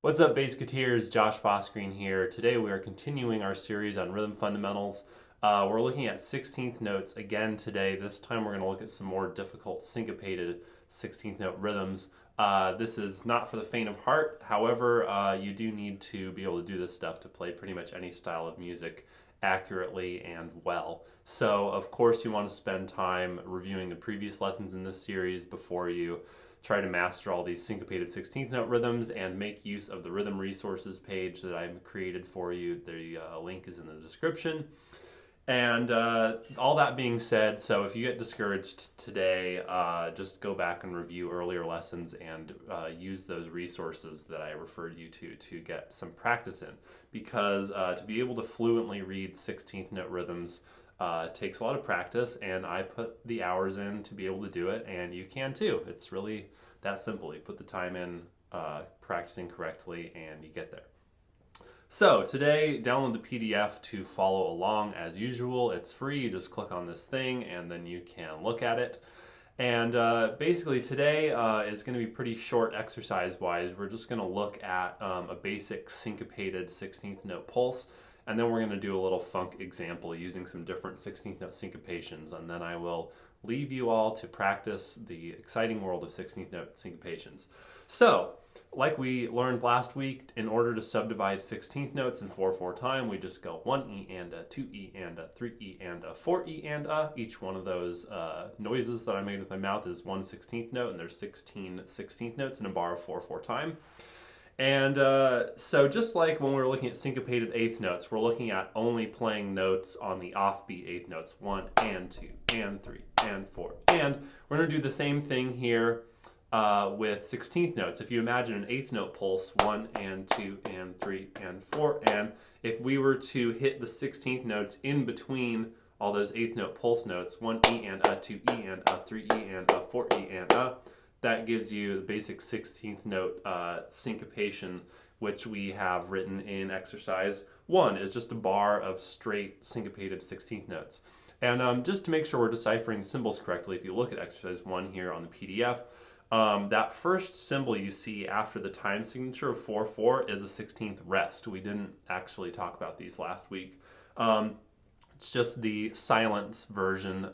What's up, Bassketeers? Josh Fossgreen here. Today we are continuing our series on rhythm fundamentals. We're looking at 16th notes again today. This time we're going to look at some more difficult syncopated 16th note rhythms. This is not for the faint of heart. However, you do need to be able to do this stuff to play pretty much any style of music accurately and well. So of course you want to spend time reviewing the previous lessons in this series before you try to master all these syncopated 16th note rhythms, and make use of the rhythm resources page that I've created for you. The link is in the description. And all that being said, so if you get discouraged today, just go back and review earlier lessons and use those resources that I referred you to get some practice in. Because to be able to fluently read 16th note rhythms takes a lot of practice, and I put the hours in to be able to do it, and you can too. It's really that simple. You put the time in practicing correctly and you get there. So today, download the PDF to follow along as usual. It's free. You just click on this thing and then you can look at it. And basically today is going to be pretty short exercise-wise. We're just going to look at a basic syncopated 16th note pulse. And then we're going to do a little funk example using some different 16th note syncopations. And then I will leave you all to practice the exciting world of 16th note syncopations. So, like we learned last week, in order to subdivide 16th notes in 4/4 time, we just go 1E and a, 2E and a, 3E and a, 4E and a. Each one of those noises that I made with my mouth is 1 16th note, and there's 16 16th notes in a bar of 4/4 time. And so just like when we were looking at syncopated eighth notes, we're looking at only playing notes on the offbeat eighth notes, 1 and 2 and 3 and 4. And we're going to do the same thing here with 16th notes. If you imagine an eighth note pulse, 1 and 2 and 3 and 4, and if we were to hit the 16th notes in between all those eighth note pulse notes, 1E and a, 2E and a, 3E and a, 4E and a, that gives you the basic 16th note syncopation, which we have written in exercise 1. Is just a bar of straight syncopated 16th notes. And just to make sure we're deciphering the symbols correctly, if you look at exercise 1 here on the PDF, that first symbol you see after the time signature of 4/4 is a 16th rest. We didn't actually talk about these last week. It's just the silence version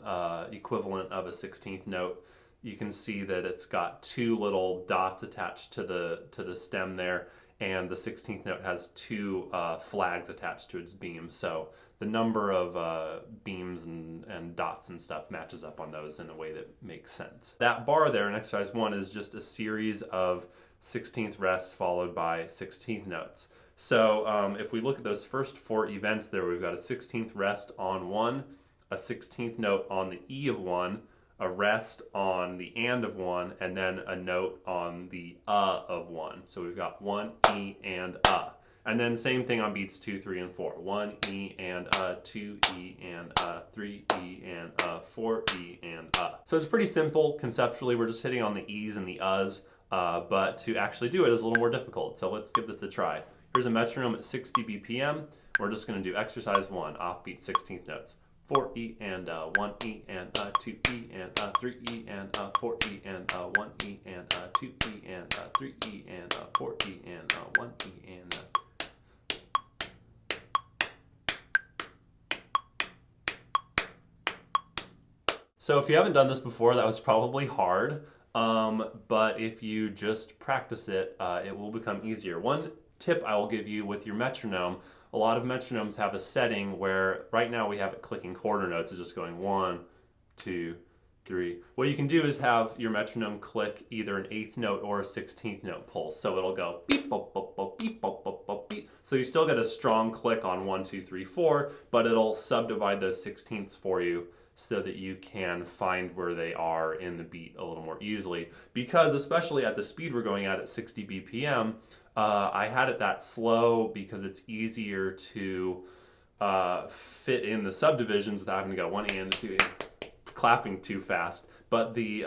equivalent of a 16th note. You can see that it's got two little dots attached to the stem there, and the 16th note has two flags attached to its beam. So the number of beams and dots and stuff matches up on those in a way that makes sense. That bar there in exercise 1 is just a series of 16th rests followed by 16th notes. So if we look at those first 4 events there, we've got a 16th rest on 1, a 16th note on the E of 1, a rest on the and of 1, and then a note on the of 1. So we've got 1, E, and And then same thing on beats 2, 3, and 4. 1, E, and 2, E, and 3, E, and 4, E, and So it's pretty simple conceptually. We're just hitting on the E's and the Us, but to actually do it is a little more difficult. So let's give this a try. Here's a metronome at 60 BPM. We're just going to do exercise 1, offbeat 16th notes. 4E and 1E and 2E and 3E and 4E and 1E and 2E and 3E and 4E and 1E and So if you haven't done this before, that was probably hard, but if you just practice it, it will become easier. One tip I will give you with your metronome: a lot of metronomes have a setting where right now we have it clicking quarter notes. It's just going 1, 2, 3. What you can do is have your metronome click either an 8th note or a 16th note pulse. So it'll go beep, bop, bop, bop, beep, bop, bop, bop, beep. So you still get a strong click on 1, 2, 3, 4, but it'll subdivide those 16ths for you so that you can find where they are in the beat a little more easily. Because especially at the speed we're going at 60 BPM, I had it that slow because it's easier to fit in the subdivisions without having to go 1 and 2 and clapping too fast. But the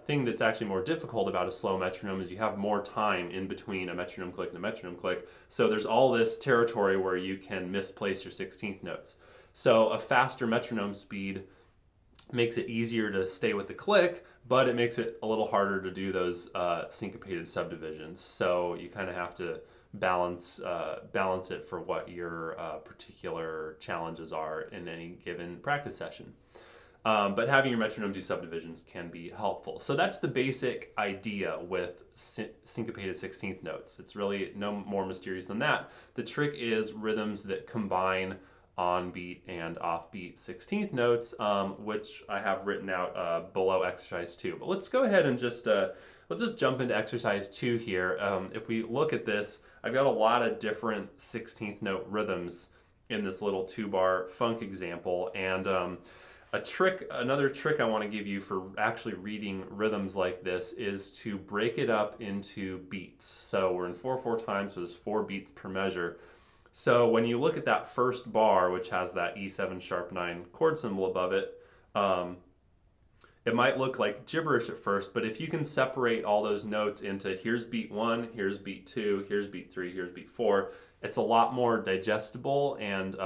thing that's actually more difficult about a slow metronome is you have more time in between a metronome click and a metronome click. So there's all this territory where you can misplace your 16th notes. So a faster metronome speed makes it easier to stay with the click, but it makes it a little harder to do those syncopated subdivisions. So you kind of have to balance it for what your particular challenges are in any given practice session. But having your metronome do subdivisions can be helpful. So that's the basic idea with syncopated 16th notes. It's really no more mysterious than that. The trick is rhythms that combine on-beat and off-beat 16th notes, which I have written out below exercise 2. But let's go ahead and let's just jump into exercise 2 here. If we look at this, I've got a lot of different 16th note rhythms in this little 2-bar funk example, and another trick I want to give you for actually reading rhythms like this is to break it up into beats. So we're in 4/4 time, so there's 4 beats per measure. So when you look at that first bar, which has that E7 sharp 9 chord symbol above it, it might look like gibberish at first, but if you can separate all those notes into here's beat 1, here's beat 2, here's beat 3, here's beat 4, it's a lot more digestible, and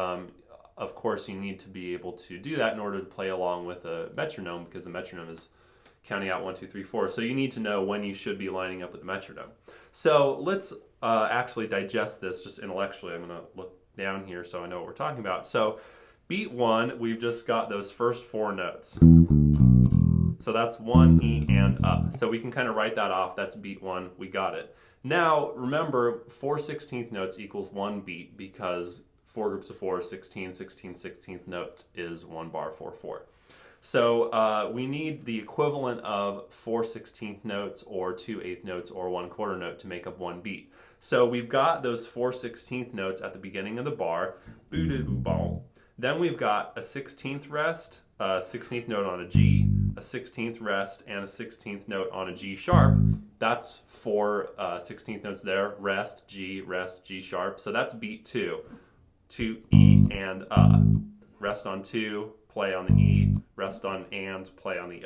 of course you need to be able to do that in order to play along with a metronome, because the metronome is counting out 1, 2, 3, 4. So you need to know when you should be lining up with the metronome. So let's actually digest this just intellectually. I'm going to look down here so I know what we're talking about. So beat 1, we've just got those first 4 notes. So that's 1, E, and So we can kind of write that off. That's beat 1. We got it. Now, remember, 4 16th notes equals 1 beat, because 4 groups of 4, 16, 16, 16th notes is 1 bar, 4, 4. So we need the equivalent of 4 16th notes or 2 eighth notes or 1 quarter note to make up 1 beat. So we've got those 4 16th notes at the beginning of the bar. Then we've got a 16th rest, a 16th note on a G, a 16th rest, and a 16th note on a G sharp. That's 4 16th notes there. Rest, G sharp. So that's beat 2. 2, E, and Rest on 2, play on the E, rest on and, play on the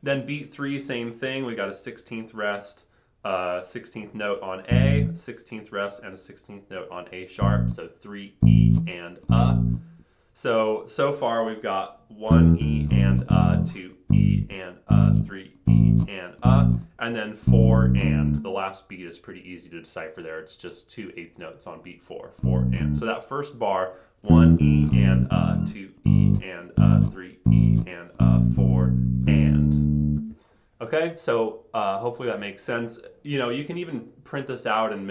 Then beat 3, same thing. We got a 16th rest, 16th note on A, 16th rest, and a 16th note on A sharp. So 3, E, and So far we've got 1 E and 2 E and 3 E and then 4 and. The last beat is pretty easy to decipher there. It's just 2 eighth notes on beat 4, 4 and. So that first bar, 1 E and 2 E and 3 E and 4 and. Okay, so hopefully that makes sense. You know, you can even print this out and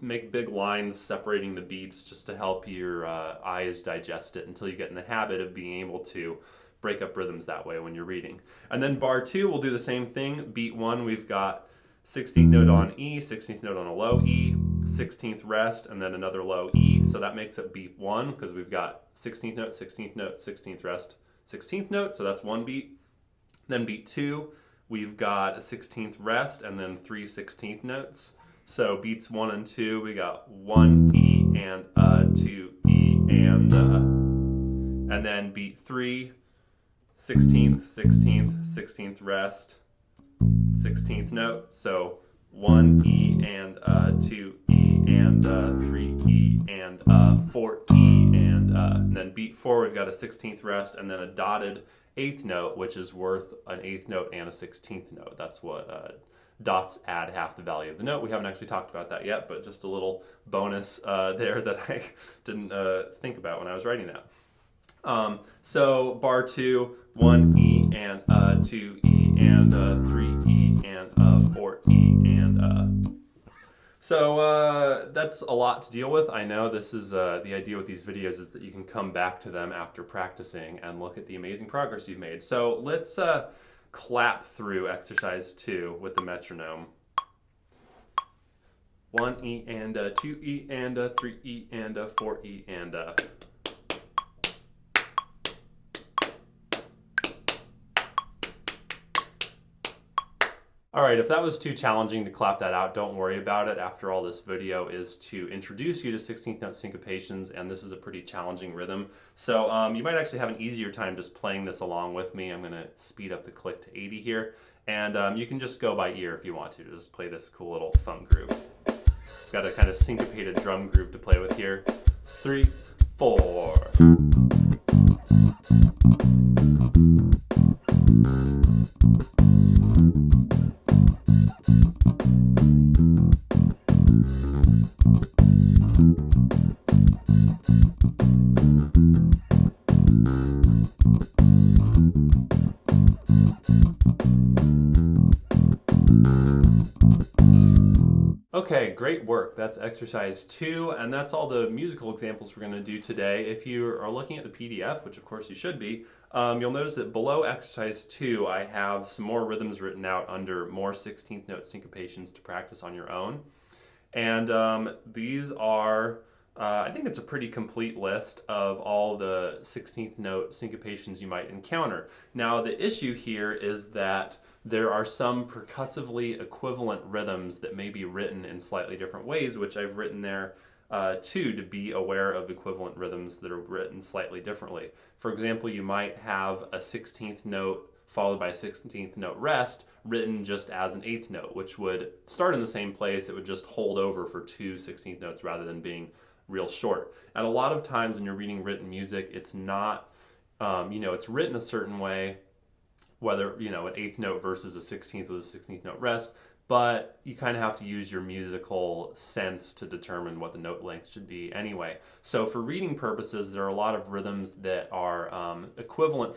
make big lines separating the beats just to help your eyes digest it until you get in the habit of being able to break up rhythms that way when you're reading. And then bar 2, we'll do the same thing. Beat 1, we've got 16th note on E, 16th note on a low E, 16th rest, and then another low E. So that makes it beat 1 because we've got 16th note, 16th note, 16th rest, 16th note. So that's 1 beat. Then beat 2, we've got a 16th rest and then 3 16th notes. So beats 1 and 2, we got 1 E and 2 E and then beat 3, 16th, 16th, 16th rest, 16th note. So 1 E and 2 E and 3 E and 4 E and then beat 4, we've got a 16th rest and then a dotted 8th note, which is worth an 8th note and a 16th note. That's what dots add half the value of the note. We haven't actually talked about that yet, but just a little bonus there that I didn't think about when I was writing that. So bar 2, 1 E and 2 E and 3 E and 4 E and So that's a lot to deal with. I know this is the idea with these videos is that you can come back to them after practicing and look at the amazing progress you've made. So let's clap through exercise 2 with the metronome. 1 E and 2 E and 3 E and 4 E and All right, if that was too challenging to clap that out, don't worry about it. After all, this video is to introduce you to 16th note syncopations, and this is a pretty challenging rhythm. So you might actually have an easier time just playing this along with me. I'm going to speed up the click to 80 here, and you can just go by ear if you want to just play this cool little funk groove. Got a kind of syncopated drum groove to play with here. 3, 4. Okay, great work. That's exercise 2, and that's all the musical examples we're going to do today. If you are looking at the PDF, which of course you should be, you'll notice that below exercise 2, I have some more rhythms written out under more 16th note syncopations to practice on your own. And these are, I think it's a pretty complete list of all the 16th note syncopations you might encounter. Now, the issue here is that there are some percussively equivalent rhythms that may be written in slightly different ways, which I've written there too, to be aware of equivalent rhythms that are written slightly differently. For example, you might have a 16th note followed by a 16th note rest written just as an 8th note, which would start in the same place. It would just hold over for 2 16th notes rather than being real short. And a lot of times when you're reading written music, it's not, it's written a certain way, whether, an 8th note versus a 16th with a 16th note rest, but you kind of have to use your musical sense to determine what the note length should be anyway. So for reading purposes, there are a lot of rhythms that are equivalent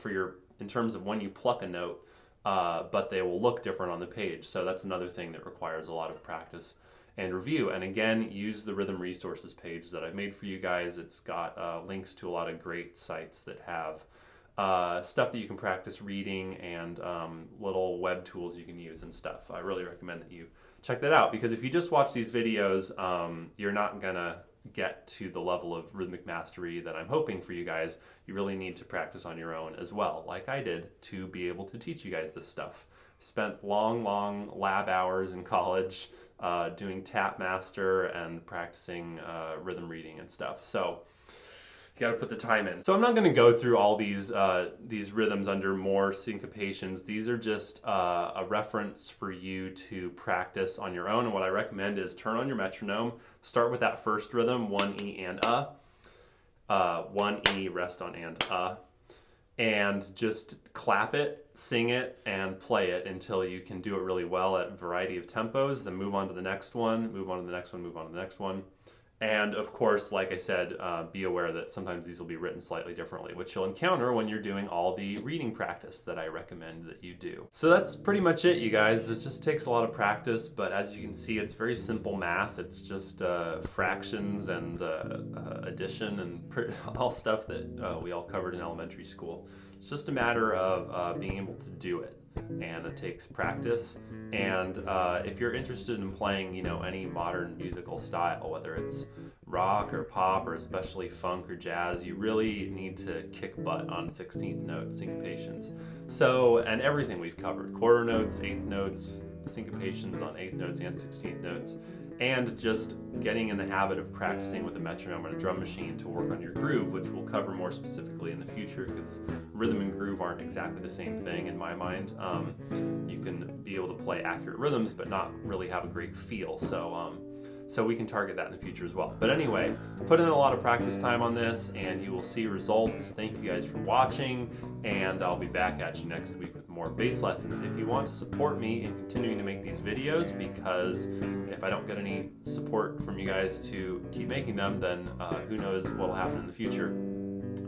in terms of when you pluck a note, but they will look different on the page. So that's another thing that requires a lot of practice and review. And again, use the rhythm resources page that I've made for you guys. It's got links to a lot of great sites that have stuff that you can practice reading and little web tools you can use and stuff. I really recommend that you check that out, because if you just watch these videos, you're not gonna get to the level of rhythmic mastery that I'm hoping for you guys. You really need to practice on your own as well, like I did, to be able to teach you guys this stuff. Spent long lab hours in college doing tap master and practicing rhythm reading and stuff. So you got to put the time in. So I'm not going to go through all these rhythms under more syncopations. These are just a reference for you to practice on your own. And what I recommend is turn on your metronome, start with that first rhythm, 1E and 1E, rest on and just clap it, sing it, and play it until you can do it really well at a variety of tempos. Then move on to the next one, move on to the next one, move on to the next one. And of course, like I said, be aware that sometimes these will be written slightly differently, which you'll encounter when you're doing all the reading practice that I recommend that you do. So that's pretty much it, you guys. This just takes a lot of practice, but as you can see, it's very simple math. It's just fractions and addition and all stuff that we all covered in elementary school. It's just a matter of being able to do it. And it takes practice. And if you're interested in playing, any modern musical style, whether it's rock or pop or especially funk or jazz, you really need to kick butt on 16th note syncopations. So, and everything we've covered, quarter notes, 8th notes, syncopations on 8th notes and 16th notes, and just getting in the habit of practicing with a metronome and a drum machine to work on your groove, which we'll cover more specifically in the future, because rhythm and groove aren't exactly the same thing in my mind. You can be able to play accurate rhythms but not really have a great feel, so we can target that in the future as well. But anyway, put in a lot of practice time on this and you will see results. Thank you guys for watching, and I'll be back at you next week with more bass lessons. If you want to support me in continuing to make these videos, because if I don't get any support from you guys to keep making them, then who knows what will happen in the future.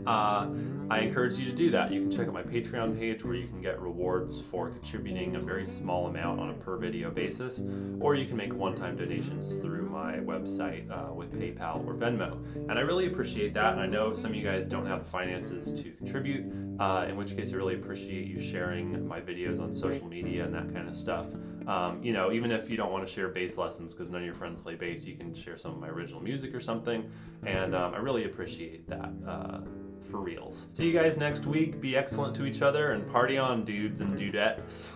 I encourage you to do that. You can check out my Patreon page where you can get rewards for contributing a very small amount on a per video basis, or you can make one-time donations through my website with PayPal or Venmo. And I really appreciate that. And I know some of you guys don't have the finances to contribute, in which case I really appreciate you sharing my videos on social media and that kind of stuff. Even if you don't want to share bass lessons because none of your friends play bass, you can share some of my original music or something. And I really appreciate that. For reals. See you guys next week. Be excellent to each other and party on, dudes and dudettes.